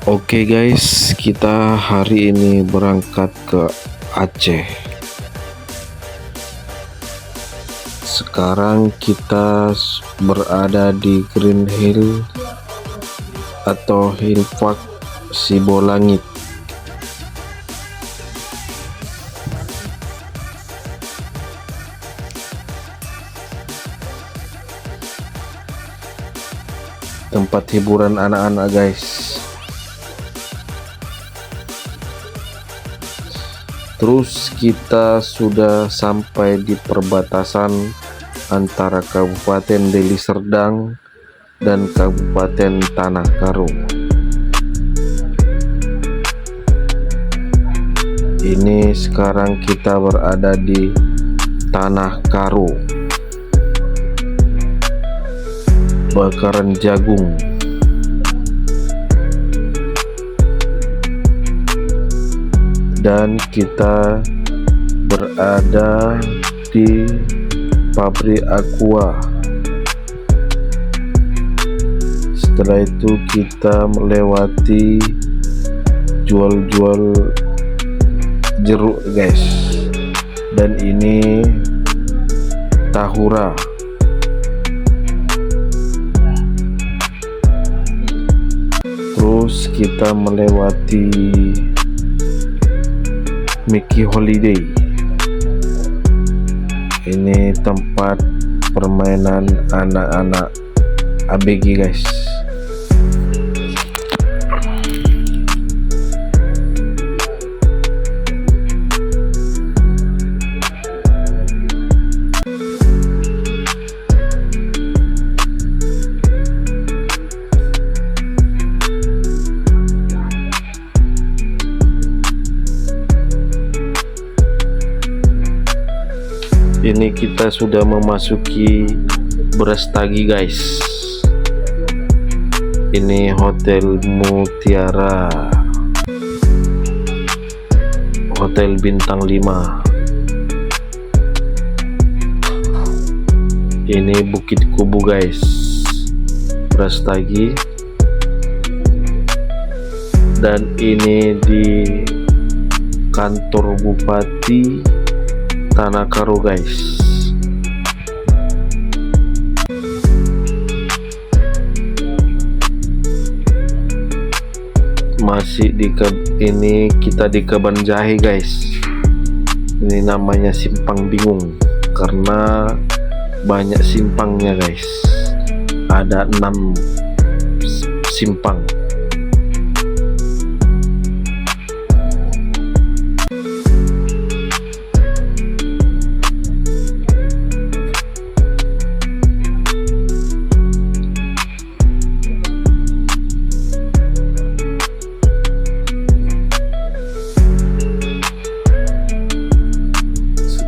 Oke guys, kita hari ini berangkat ke Aceh. Sekarang kita berada di Green Hill atau Hill Park Sibolangit. Tempat hiburan anak-anak guys. Terus kita sudah sampai di perbatasan antara Kabupaten Deli Serdang dan Kabupaten Tanah Karo. Ini sekarang kita berada di Tanah Karo, Bakaran Jagung. Dan kita berada di pabrik aqua. Setelah itu kita melewati jual-jual jeruk guys, dan ini tahura. Terus kita melewati Mickey Holiday. Ini tempat permainan anak-anak ABG guys. Ini kita sudah memasuki Brastagi guys. Ini Hotel Mutiara, Hotel Bintang 5. Ini Bukit Kubu guys, Brastagi. Dan ini di kantor Bupati Tanah Karo guys. Masih ini kita di Kebon Jahe guys. Ini namanya Simpang Bingung karena banyak simpangnya guys. Ada 6 simpang.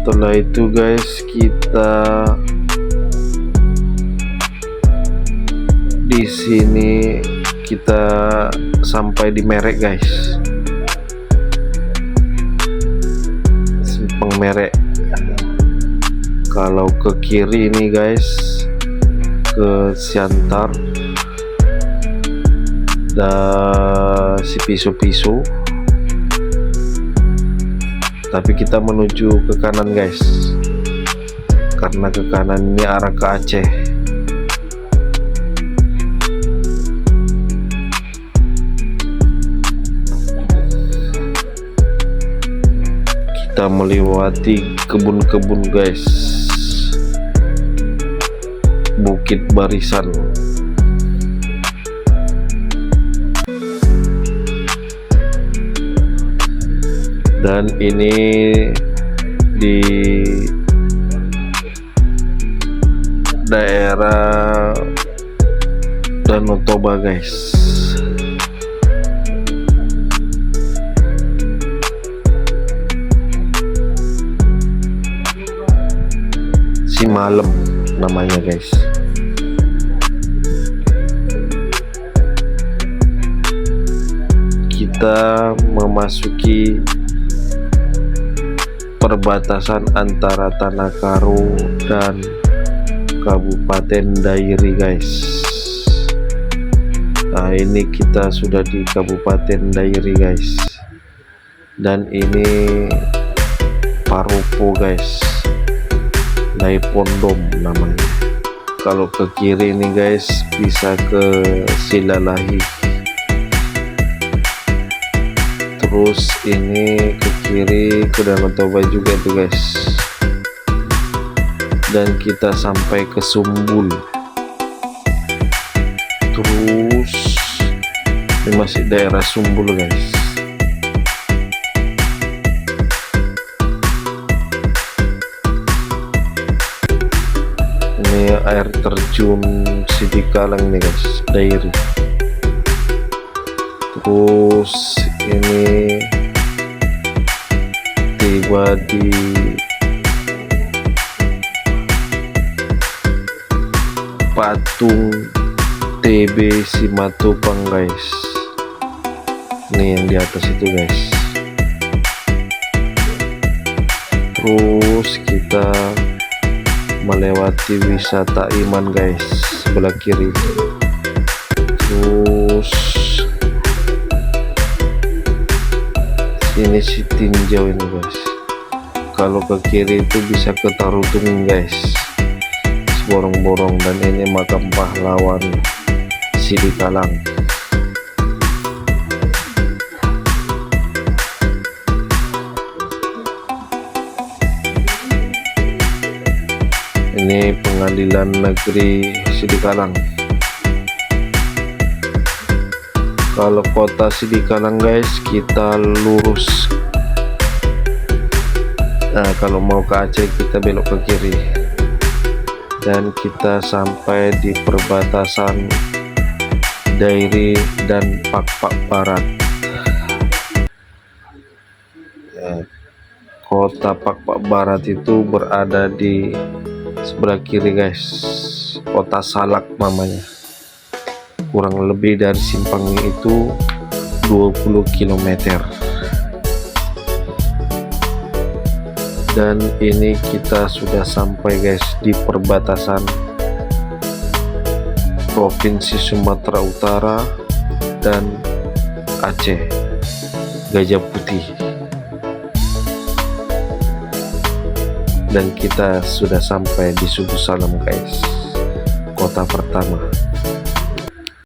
Setelah itu guys, kita di sini kita sampai di Merek guys. Simpang Merek. Kalau ke kiri ini guys, ke Siantar dan si Piso-Piso. Tapi kita menuju ke kanan guys, karena ke kanan ini arah ke Aceh. Kita melewati kebun-kebun guys, Bukit Barisan. Dan ini di daerah Danau Toba guys. Simalem namanya guys. Kita memasuki perbatasan antara Tanah Karo dan Kabupaten Dairi guys. Nah, ini kita sudah di Kabupaten Dairi guys, dan ini Paropo guys, Dai Pondom namanya. Kalau ke kiri ini guys bisa ke Silalahi, terus ini ke kiri ke Danau Toba juga tuh guys, dan kita sampai ke Sumbul. Terus ini masih daerah Sumbul guys. Ini air terjun Sidikalang nih guys, Dairi. Terus ini tiba di patung TB Simatupang guys. Ini yang di atas itu guys. Terus kita melewati wisata Iman guys, sebelah kiri. Terus ini si tinjau ini guys. Kalau ke kiri itu bisa ke Tarutung guys, Borong-borong, dan ini makam pahlawan Sidikalang. Ini pengadilan negeri Sidikalang. Kalau kota Sidikalang guys, kita lurus. Nah, kalau mau ke Aceh kita belok ke kiri, dan kita sampai di perbatasan Dairi dan Pakpak Barat. Kota Pakpak Barat itu berada di sebelah kiri guys, kota Salak namanya. Kurang lebih dari Simpang itu 20 km. Dan ini kita sudah sampai guys di perbatasan Provinsi Sumatera Utara dan Aceh, Gajah Putih. Dan kita sudah sampai di Subu Salam guys, kota pertama.